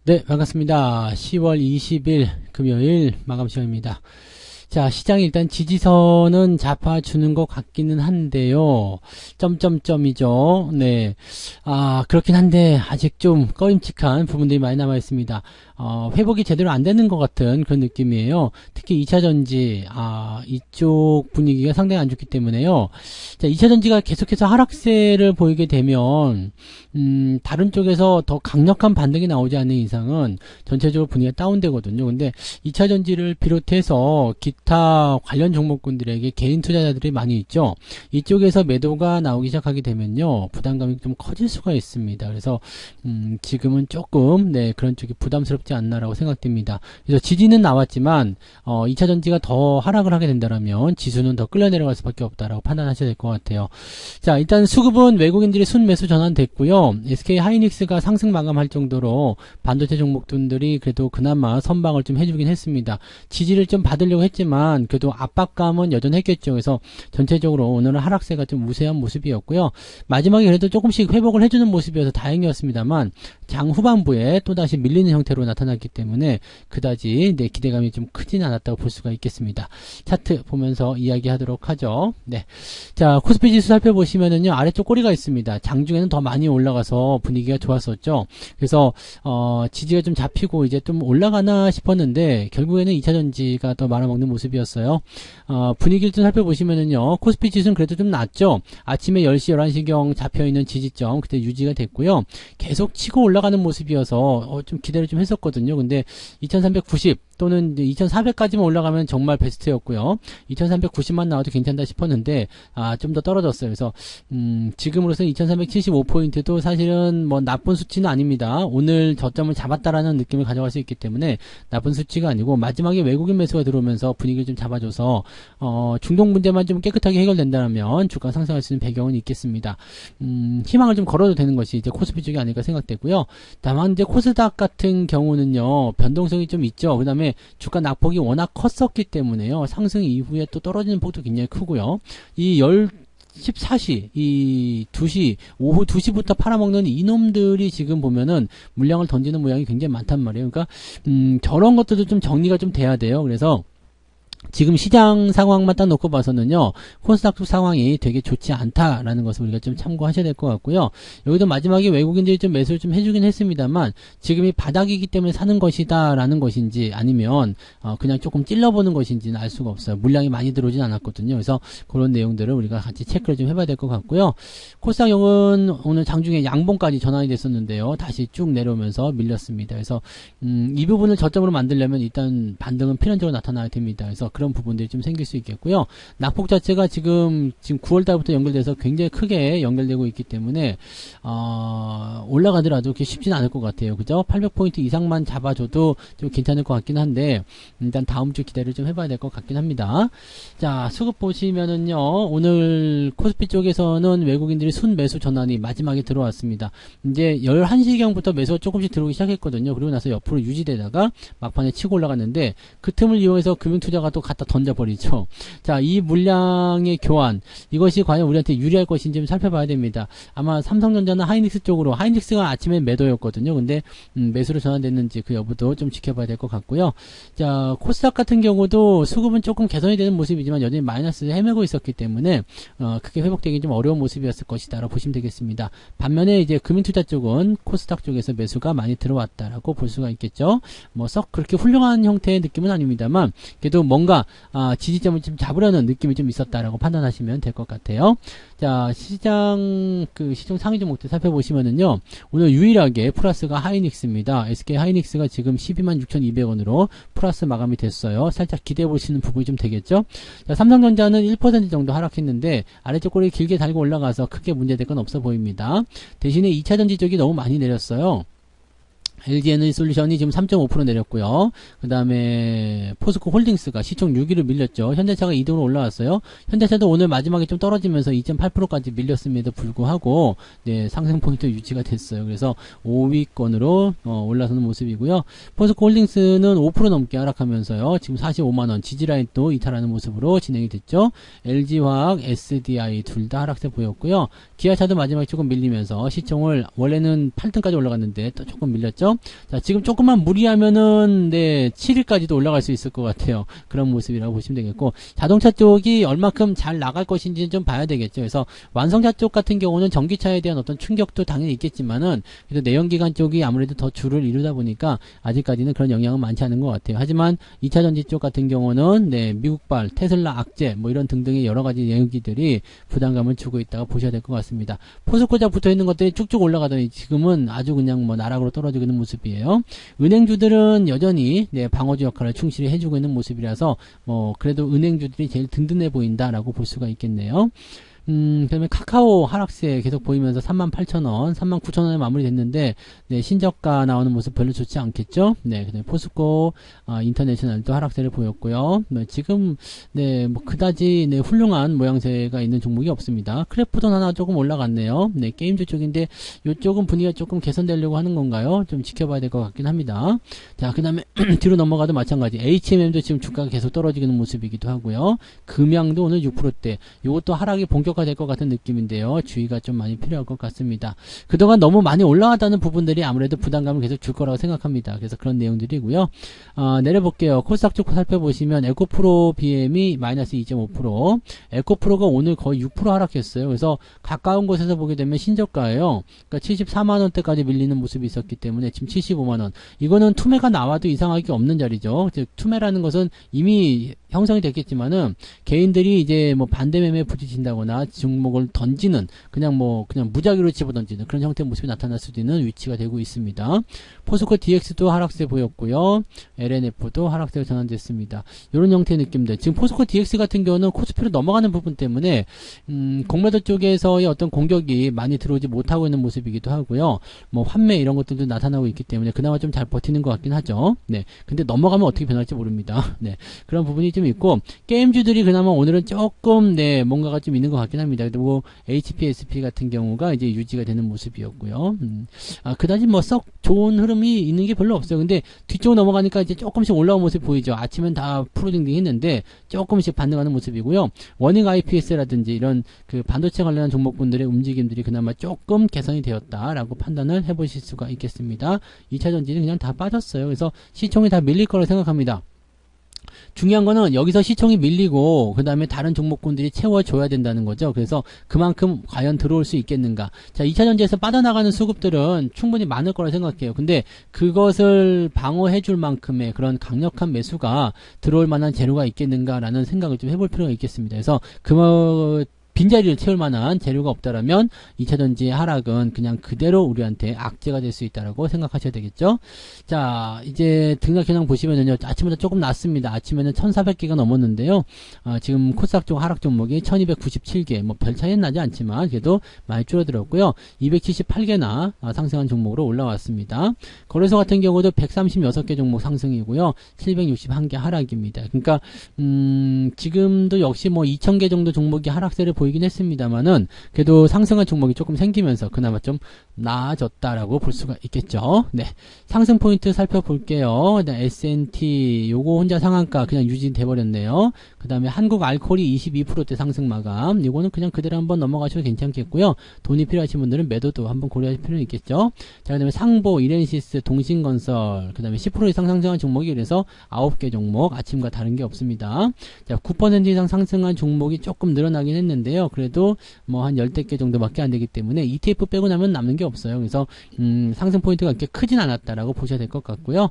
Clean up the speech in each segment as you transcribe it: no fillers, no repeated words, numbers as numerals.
네, 반갑습니다. 10월 20일 금요일 마감 시간입니다. 자, 시장이 일단 지지선은 잡아주는 것 같기는 한데요. 점점점이죠. 네. 그렇긴 한데, 아직 좀 꺼림칙한 부분들이 많이 남아있습니다. 회복이 제대로 안 되는 것 같은 그런 느낌이에요. 특히 2차전지, 이쪽 분위기가 상당히 안 좋기 때문에요. 자, 2차전지가 계속해서 하락세를 보이게 되면, 다른 쪽에서 더 강력한 반등이 나오지 않는 이상은 전체적으로 분위기가 다운되거든요. 근데 2차전지를 비롯해서 기타 관련 종목군들에게 개인 투자자들이 많이 있죠. 이쪽에서 매도가 나오기 시작하게 되면요, 부담감이 좀 커질 수가 있습니다. 그래서 지금은 조금 그런 쪽이 부담스럽지 않나라고 생각됩니다. 그래서 지지는 나왔지만 2차전지가 더 하락을 하게 된다면 지수는 더 끌려 내려갈 수밖에 없다라고 판단하셔야 될 것 같아요. 자, 일단 수급은 외국인들이 순매수 전환됐고요. SK 하이닉스가 상승 마감할 정도로 반도체 종목들이 그래도 그나마 선방을 좀 해주긴 했습니다. 지지를 좀 받으려고 했지만 그래도 압박감은 여전했겠죠. 그래서 전체적으로 오늘은 하락세가 좀 우세한 모습이었고요. 마지막에 그래도 조금씩 회복을 해주는 모습이어서 다행이었습니다만 장 후반부에 또다시 밀리는 형태로 나타났기 때문에 그다지 기대감이 좀 크진 않았다고 볼 수가 있겠습니다. 차트 보면서 이야기하도록 하죠. 네. 자, 코스피 지수 살펴보시면은요, 아래쪽 꼬리가 있습니다. 장중에는 더 많이 올라가서 분위기가 좋았었죠. 그래서 지지가 좀 잡히고 이제 좀 올라가나 싶었는데 결국에는 2차전지가 더 말아먹는 모습이었어요. 분위기를 좀 살펴보시면은요, 코스피 지수는 그래도 좀 낮죠. 아침에 10시, 11시경 잡혀있는 지지점 그때 유지가 됐고요. 계속 치고 올라가는 모습이어서 좀 기대를 좀 했었거든요. 근데 2390 또는 2400까지만 올라가면 정말 베스트였고요. 2390만 나와도 괜찮다 싶었는데 좀 더 떨어졌어요. 그래서 지금으로서는 2375포인트도 사실은 뭐 나쁜 수치는 아닙니다. 오늘 저점을 잡았다라는 느낌을 가져갈 수 있기 때문에 나쁜 수치가 아니고, 마지막에 외국인 매수가 들어오면서 분위기를 좀 잡아줘서 중동 문제만 좀 깨끗하게 해결된다면 주가 상승할 수 있는 배경은 있겠습니다. 희망을 좀 걸어도 되는 것이 이제 코스피 쪽이 아닐까 생각되고요. 다만 이제 코스닥 같은 경우는요, 변동성이 좀 있죠. 그 다음에 주가 낙폭이 워낙 컸었기 때문에요, 상승 이후에 또 떨어지는 폭도 굉장히 크고요. 이 14시, 이 2시, 오후 2시부터 팔아먹는 이놈들이 지금 보면은 물량을 던지는 모양이 굉장히 많단 말이에요. 그러니까, 저런 것들도 좀 정리가 좀 돼야 돼요. 그래서, 지금 시장 상황만 딱 놓고 봐서는요, 코스닥 상황이 되게 좋지 않다라는 것을 우리가 좀 참고하셔야 될 것 같고요. 여기도 마지막에 외국인들이 좀 매수를 좀 해주긴 했습니다만, 지금이 바닥이기 때문에 사는 것이다라는 것인지, 아니면 그냥 조금 찔러보는 것인지는 알 수가 없어요. 물량이 많이 들어오진 않았거든요. 그래서 그런 내용들을 우리가 같이 체크를 좀 해봐야 될 것 같고요. 코스닥형은 오늘 장중에 양봉까지 전환이 됐었는데요, 다시 쭉 내려오면서 밀렸습니다. 그래서 이 부분을 저점으로 만들려면 일단 반등은 필연적으로 나타나야 됩니다. 그래서 그런 부분들이 좀 생길 수 있겠고요. 낙폭 자체가 지금 9월달부터 연결돼서 굉장히 크게 연결되고 있기 때문에 올라가더라도 그렇게 쉽지는 않을 것 같아요. 그죠? 800포인트 이상만 잡아줘도 좀 괜찮을 것 같긴 한데, 일단 다음 주 기대를 좀 해봐야 될 것 같긴 합니다. 자, 수급 보시면은요, 오늘 코스피 쪽에서는 외국인들이 순매수 전환이 마지막에 들어왔습니다. 이제 11시경부터 매수가 조금씩 들어오기 시작했거든요. 그리고 나서 옆으로 유지되다가 막판에 치고 올라갔는데, 그 틈을 이용해서 금융투자가 또 갖다 던져버리죠. 자, 이 물량의 교환, 이것이 과연 우리한테 유리할 것인지 좀 살펴봐야 됩니다. 아마 삼성전자나 하이닉스 쪽으로, 하이닉스가 아침에 매도였거든요. 근데 매수로 전환됐는지 그 여부도 좀 지켜봐야 될 것 같고요. 자, 코스닥 같은 경우도 수급은 조금 개선이 되는 모습이지만 여전히 마이너스를 헤매고 있었기 때문에 크게 회복되기 좀 어려운 모습이었을 것이다 라고 보시면 되겠습니다. 반면에 이제 금융투자 쪽은 코스닥 쪽에서 매수가 많이 들어왔다라고 볼 수가 있겠죠. 뭐 썩 그렇게 훌륭한 형태의 느낌은 아닙니다만 그래도 뭔가 지지점을 좀 잡으려는 느낌이 좀 있었다라고 판단하시면 될 것 같아요. 자, 시장 상위 종목들 살펴보시면은요, 오늘 유일하게 플러스가 하이닉스입니다. SK 하이닉스가 지금 126,200원으로 플러스 마감이 됐어요. 살짝 기대해 보시는 부분이 좀 되겠죠. 자, 삼성전자는 1% 정도 하락했는데 아래쪽 꼬리 길게 달고 올라가서 크게 문제될 건 없어 보입니다. 대신에 2차전지 쪽이 너무 많이 내렸어요. LG에너지솔루션이 지금 3.5% 내렸고요. 그 다음에 포스코 홀딩스가 시총 6위로 밀렸죠. 현대차가 2등으로 올라왔어요. 현대차도 오늘 마지막에 좀 떨어지면서 2.8%까지 밀렸음에도 불구하고 상승 포인트 유지가 됐어요. 그래서 5위권으로 올라서는 모습이고요. 포스코 홀딩스는 5% 넘게 하락하면서요, 지금 45만원 지지라인 또 이탈하는 모습으로 진행이 됐죠. LG화학, SDI 둘 다 하락세 보였고요. 기아차도 마지막에 조금 밀리면서 시총을 원래는 8등까지 올라갔는데 또 조금 밀렸죠. 있고요. 자, 지금 조금만 무리하면은, 네, 7위까지도 올라갈 수 있을 것 같아요. 그런 모습이라고 보시면 되겠고, 자동차 쪽이 얼마큼 잘 나갈 것인지는 좀 봐야 되겠죠. 그래서 완성차 쪽 같은 경우는 전기차에 대한 어떤 충격도 당연히 있겠지만은, 그래도 내연기관 쪽이 아무래도 더 주를 이루다 보니까, 아직까지는 그런 영향은 많지 않은 것 같아요. 하지만 2차전지 쪽 같은 경우는, 네, 미국발, 테슬라, 악재, 뭐 이런 등등의 여러 가지 내용기들이 부담감을 주고 있다고 보셔야 될 것 같습니다. 포스코자 붙어 있는 것들이 쭉쭉 올라가더니 지금은 아주 그냥 뭐 나락으로 떨어지고 있는 모습이에요. 은행주들은 여전히 네, 방어주 역할을 충실히 해주고 있는 모습이라서 뭐 그래도 은행주들이 제일 든든해 보인다라고 볼 수가 있겠네요. 그다음에 카카오 하락세 계속 보이면서 38,000원, 39,000원에 마무리됐는데, 네, 신저가 나오는 모습 별로 좋지 않겠죠? 네, 그다음에 포스코, 인터내셔널도 하락세를 보였고요. 네, 지금, 네, 뭐, 그다지, 네, 훌륭한 모양새가 있는 종목이 없습니다. 크래프톤 하나 조금 올라갔네요. 네, 게임주 쪽인데, 요쪽은 분위기가 조금 개선되려고 하는 건가요? 좀 지켜봐야 될 것 같긴 합니다. 자, 그 다음에, 뒤로 넘어가도 마찬가지. HMM도 지금 주가가 계속 떨어지는 모습이기도 하고요. 금양도 오늘 6%대. 요것도 하락이 본격 될 것 같은 느낌인데요. 주의가 좀 많이 필요할 것 같습니다. 그동안 너무 많이 올라갔다는 부분들이 아무래도 부담감을 계속 줄 거라고 생각합니다. 그래서 그런 내용들이고요. 내려볼게요. 코스닥 쪽 살펴보시면 에코프로 BM이 마이너스 2.5%, 에코프로가 오늘 거의 6% 하락했어요. 그래서 가까운 곳에서 보게 되면 신저가예요. 그러니까 74만원대까지 밀리는 모습이 있었기 때문에 지금 75만원. 이거는 투매가 나와도 이상할 게 없는 자리죠. 즉 투매라는 것은 이미 형성이 됐겠지만은 개인들이 이제 뭐 반대 매매에 부딪힌다거나 종목을 던지는 그냥 무작위로 집어던지는 그런 형태의 모습이 나타날 수도 있는 위치가 되고 있습니다. 포스코 DX도 하락세 보였고요. LNF도 하락세로 전환됐습니다. 이런 형태의 느낌들. 지금 포스코 DX 같은 경우는 코스피로 넘어가는 부분 때문에 공매도 쪽에서의 어떤 공격이 많이 들어오지 못하고 있는 모습이기도 하고요. 뭐 환매 이런 것들도 나타나고 있기 때문에 그나마 좀 잘 버티는 것 같긴 하죠. 네. 근데 넘어가면 어떻게 변할지 모릅니다. 네. 그런 부분이 좀 있고 게임주들이 그나마 오늘은 조금 네 뭔가가 좀 있는 것 같긴 합니다. 그리고 HPSP 같은 경우가 이제 유지가 되는 모습이었고요. 그다지 뭐 썩 좋은 흐름이 있는 게 별로 없어요. 근데 뒤쪽 넘어가니까 이제 조금씩 올라온 모습 보이죠. 아침엔 다 프로딩딩 했는데 조금씩 반등하는 모습이고요. 워닝 IPS라든지 이런 그 반도체 관련한 종목분들의 움직임들이 그나마 조금 개선이 되었다라고 판단을 해보실 수가 있겠습니다. 2차전지는 그냥 다 빠졌어요. 그래서 시총이 다 밀릴 거라고 생각합니다. 중요한 거는 여기서 시총이 밀리고 그 다음에 다른 종목군들이 채워줘야 된다는 거죠. 그래서 그만큼 과연 들어올 수 있겠는가. 자, 2차전지에서 빠져나가는 수급들은 충분히 많을 거라 생각해요. 근데 그것을 방어해 줄 만큼의 그런 강력한 매수가 들어올 만한 재료가 있겠는가라는 생각을 좀 해볼 필요가 있겠습니다. 그래서 빈자리를 채울 만한 재료가 없다라면 2차전지의 하락은 그냥 그대로 우리한테 악재가 될 수 있다라고 생각하셔야 되겠죠. 자, 이제 등락 현황 보시면은요, 아침보다 조금 낮습니다. 아침에는 1,400개가 넘었는데요. 지금 코스닥 쪽 하락 종목이 1,297개, 뭐 별 차이는 나지 않지만 그래도 많이 줄어들었고요. 278개나 상승한 종목으로 올라왔습니다. 거래소 같은 경우도 136개 종목 상승이고요. 761개 하락입니다. 그러니까 지금도 역시 뭐 2,000개 정도 종목이 하락세를 보이긴 했습니다만은 그래도 상승한 종목이 조금 생기면서 그나마 좀 나아졌다라고 볼 수가 있겠죠. 네, 상승 포인트 살펴볼게요. S&T 요거 혼자 상한가 그냥 유지돼 버렸네요. 그 다음에 한국 알코올이 22%대 상승 마감. 이거는 그냥 그대로 한번 넘어가셔도 괜찮겠고요. 돈이 필요하신 분들은 매도도 한번 고려하실 필요는 있겠죠. 자, 그 다음에 상보, 이렌시스, 동신건설, 그 다음에 10% 이상 상승한 종목이 그래서 9개 종목, 아침과 다른 게 없습니다. 자, 9% 이상 상승한 종목이 조금 늘어나긴 했는데요. 그래도 뭐 한 10개 정도밖에 안 되기 때문에 ETF 빼고 나면 남는 게 없어요. 그래서 상승 포인트가 그렇게 크진 않았다라고 보셔야 될 것 같고요.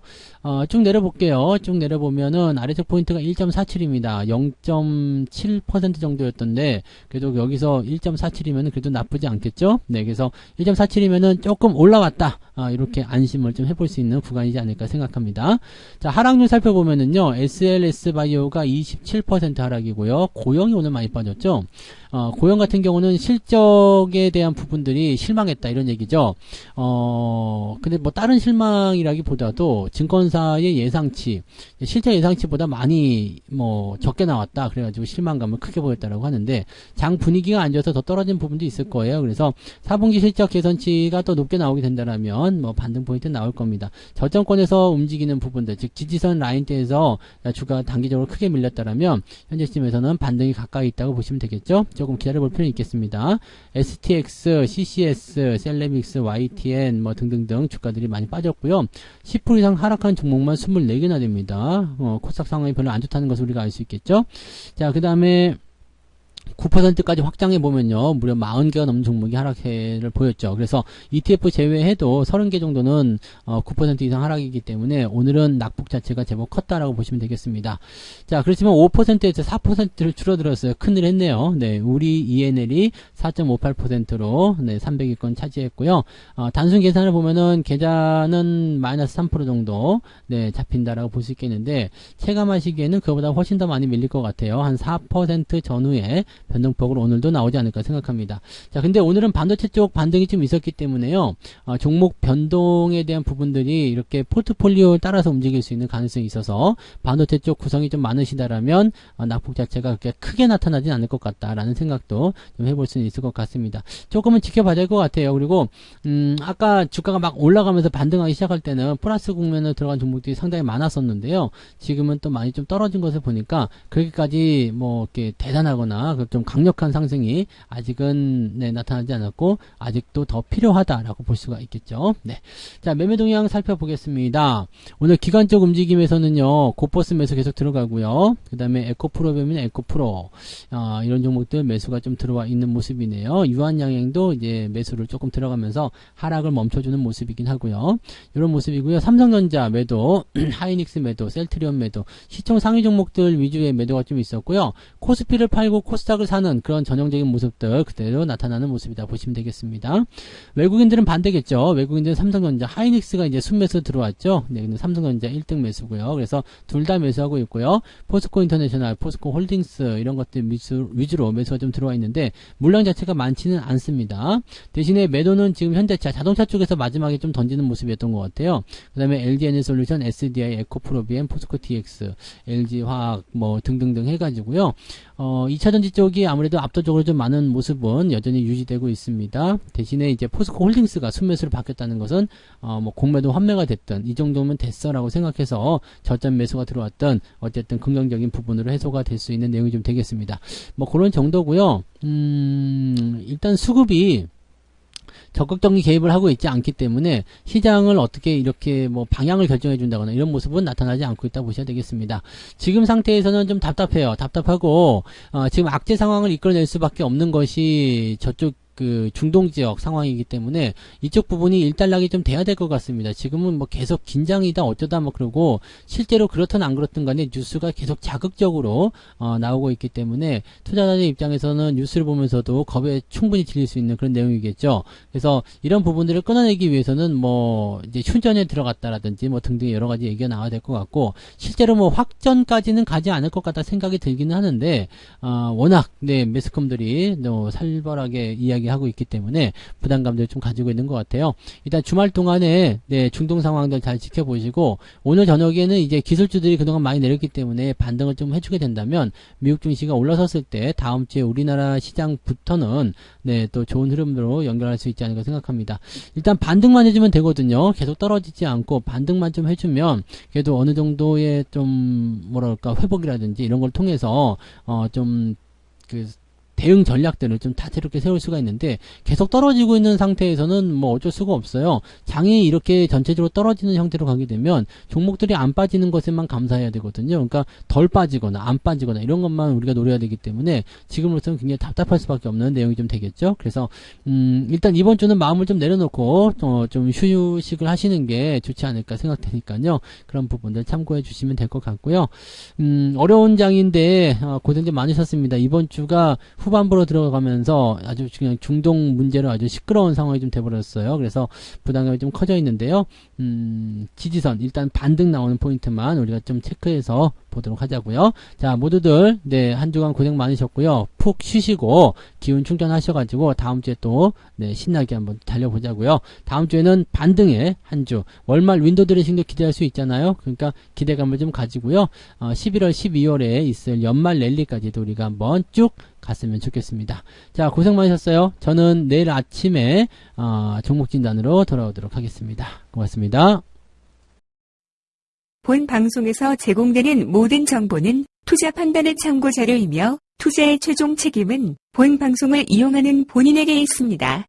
쭉 내려볼게요. 쭉 내려보면은 아래쪽 포인트가 1.47입니다. 0.7% 정도였던데 그래도 여기서 1.47이면 그래도 나쁘지 않겠죠? 네, 그래서 1.47이면은 조금 올라왔다. 이렇게 안심을 좀 해볼 수 있는 구간이지 않을까 생각합니다. 자, 하락률 살펴보면은요, SLS 바이오가 27% 하락이고요. 고영이 오늘 많이 빠졌죠? 고영 같은 경우는 실적에 대한 부분들이 실망했다 이런 얘기죠. 근데 뭐 다른 실망이라기보다도 증권사의 예상치, 실제 예상치보다 많이 뭐 적게 나왔다 그래가지고 실망감을 크게 보였다라고 하는데 장 분위기가 안 좋아서 더 떨어진 부분도 있을 거예요. 그래서 4분기 실적 개선치가 더 높게 나오게 된다라면 뭐 반등 포인트 나올 겁니다. 저점권에서 움직이는 부분들, 즉 지지선 라인대에서 주가가 단기적으로 크게 밀렸다라면 현재 시점에서는 반등이 가까이 있다고 보시면 되겠죠. 조금 기다려볼 필요는 있겠습니다. STX, CCS, 셀레믹스, YTN 뭐 등등등 주가들이 많이 빠졌고요. 10% 이상 하락한 종목만 24개나 됩니다. 코스닥 상황이 별로 안 좋다는 것을 우리가 알 수 있겠죠. 자, 그 다음에 9%까지 확장해 보면요, 무려 40개가 넘는 종목이 하락세를 보였죠. 그래서 ETF 제외해도 30개 정도는 9% 이상 하락이기 때문에 오늘은 낙폭 자체가 제법 컸다라고 보시면 되겠습니다. 자, 그렇지만 5%에서 4%를 줄어들었어요. 큰일 했네요. 네, 우리 ENL이 4.58%로 네, 300위권 차지했고요. 단순 계산을 보면은 계좌는 마이너스 3% 정도 네, 잡힌다라고 볼 수 있겠는데, 체감하시기에는 그보다 훨씬 더 많이 밀릴 것 같아요. 한 4% 전후에 변동폭으로 오늘도 나오지 않을까 생각합니다. 자, 근데 오늘은 반도체 쪽 반등이 좀 있었기 때문에요, 종목 변동에 대한 부분들이 이렇게 포트폴리오를 따라서 움직일 수 있는 가능성이 있어서 반도체 쪽 구성이 좀 많으시다라면 낙폭 자체가 그렇게 크게 나타나진 않을 것 같다라는 생각도 좀 해볼 수는 있을 것 같습니다. 조금은 지켜봐야 될 것 같아요. 그리고 아까 주가가 막 올라가면서 반등하기 시작할 때는 플러스 국면으로 들어간 종목들이 상당히 많았었는데요, 지금은 또 많이 좀 떨어진 것을 보니까 그렇게까지 뭐 이렇게 대단하거나 좀 강력한 상승이 아직은 네, 나타나지 않았고 아직도 더 필요하다라고 볼 수가 있겠죠. 네. 자, 매매 동향 살펴보겠습니다. 오늘 기관적 움직임에서는요, 고퍼스 매수 계속 들어가고요. 그 다음에 에코프로뱀이나 에코프로 이런 종목들 매수가 좀 들어와 있는 모습이네요. 유한양행도 이제 매수를 조금 들어가면서 하락을 멈춰주는 모습이긴 하고요. 이런 모습이고요. 삼성전자 매도, 하이닉스 매도, 셀트리온 매도, 시총 상위 종목들 위주의 매도가 좀 있었고요. 코스피를 팔고 코스닥을 사는 그런 전형적인 모습들 그대로 나타나는 모습이다 보시면 되겠습니다. 외국인들은 반대겠죠. 외국인들은 삼성전자, 하이닉스가 이제 순매수 들어왔죠. 네, 근데 삼성전자 1등 매수고요. 그래서 둘 다 매수하고 있고요. 포스코 인터내셔널, 포스코 홀딩스 이런 것들 위주로 매수가 좀 들어와 있는데 물량 자체가 많지는 않습니다. 대신에 매도는 지금 현대차, 자동차 쪽에서 마지막에 좀 던지는 모습이었던 것 같아요. 그 다음에 LG에너솔루션, SDI, 에코프로비엠, 포스코 TX, LG화학 뭐 등등등 해가지고요. 2차전지 쪽이 아무래도 압도적으로 좀 많은 모습은 여전히 유지되고 있습니다. 대신에 이제 포스코 홀딩스가 순매수로 바뀌었다는 것은 뭐 공매도 환매가 됐든 이 정도면 됐어라고 생각해서 저점 매수가 들어왔던 어쨌든 긍정적인 부분으로 해소가 될 수 있는 내용이 좀 되겠습니다. 뭐 그런 정도고요. 일단 수급이 적극적인 개입을 하고 있지 않기 때문에 시장을 어떻게 이렇게 뭐 방향을 결정해 준다거나 이런 모습은 나타나지 않고 있다 보셔야 되겠습니다. 지금 상태에서는 좀 답답해요. 답답하고 지금 악재 상황을 이끌어낼 수밖에 없는 것이 저쪽 그 중동 지역 상황이기 때문에 이쪽 부분이 일단락이 좀 돼야 될 것 같습니다. 지금은 뭐 계속 긴장이다 어쩌다 뭐 그러고 실제로 그렇든 안 그렇든 간에 뉴스가 계속 자극적으로 나오고 있기 때문에 투자자들 입장에서는 뉴스를 보면서도 겁에 충분히 질릴 수 있는 그런 내용이겠죠. 그래서 이런 부분들을 끊어내기 위해서는 뭐 이제 휴전에 들어갔다라든지 뭐 등등 여러 가지 얘기가 나와야 될 것 같고, 실제로 뭐 확전까지는 가지 않을 것 같다 생각이 들기는 하는데 워낙 네 매스컴들이 살벌하게 이야기하고 있기 때문에 부담감들을 좀 가지고 있는 것 같아요. 일단 주말 동안에 네 중동 상황들 잘 지켜보시고, 오늘 저녁에는 이제 기술주들이 그동안 많이 내렸기 때문에 반등을 좀 해주게 된다면 미국 증시가 올라섰을 때 다음 주에 우리나라 시장부터는 네 또 좋은 흐름으로 연결할 수 있지 않을까 생각합니다. 일단 반등만 해주면 되거든요. 계속 떨어지지 않고 반등만 좀 해주면 그래도 어느 정도의 좀 뭐랄까 회복이라든지 이런 걸 통해서 좀 그 대응 전략들을 좀 다채롭게 세울 수가 있는데, 계속 떨어지고 있는 상태에서는 뭐 어쩔 수가 없어요. 장이 이렇게 전체적으로 떨어지는 형태로 가게 되면 종목들이 안 빠지는 것에만 감사해야 되거든요. 그러니까 덜 빠지거나 안 빠지거나 이런 것만 우리가 노려야 되기 때문에 지금으로서는 굉장히 답답할 수밖에 없는 내용이 좀 되겠죠. 그래서 일단 이번 주는 마음을 좀 내려놓고 좀 휴식을 하시는 게 좋지 않을까 생각되니까요. 그런 부분들 참고해 주시면 될 것 같고요. 어려운 장인데 고생 좀 많으셨습니다. 이번 주가 후반부로 들어가면서 아주 그냥 중동 문제로 아주 시끄러운 상황이 좀 돼버렸어요. 그래서 부담감이 좀 커져 있는데요. 지지선 일단 반등 나오는 포인트만 우리가 좀 체크해서 보도록 하자고요. 자, 모두들 네 한 주간 고생 많으셨고요. 푹 쉬시고 기운 충전하셔가지고 다음 주에 또 네 신나게 한번 달려보자고요. 다음 주에는 반등의 한 주, 월말 윈도우 드레싱도 기대할 수 있잖아요. 그러니까 기대감을 좀 가지고요. 11월 12월에 있을 연말 랠리까지도 우리가 한번 쭉 갔으면 좋겠습니다. 자, 고생 많으셨어요. 저는 내일 아침에 종목 진단으로 돌아오도록 하겠습니다. 고맙습니다. 본 방송에서 제공되는 모든 정보는 투자 판단의 참고 자료이며 투자의 최종 책임은 본 방송을 이용하는 본인에게 있습니다.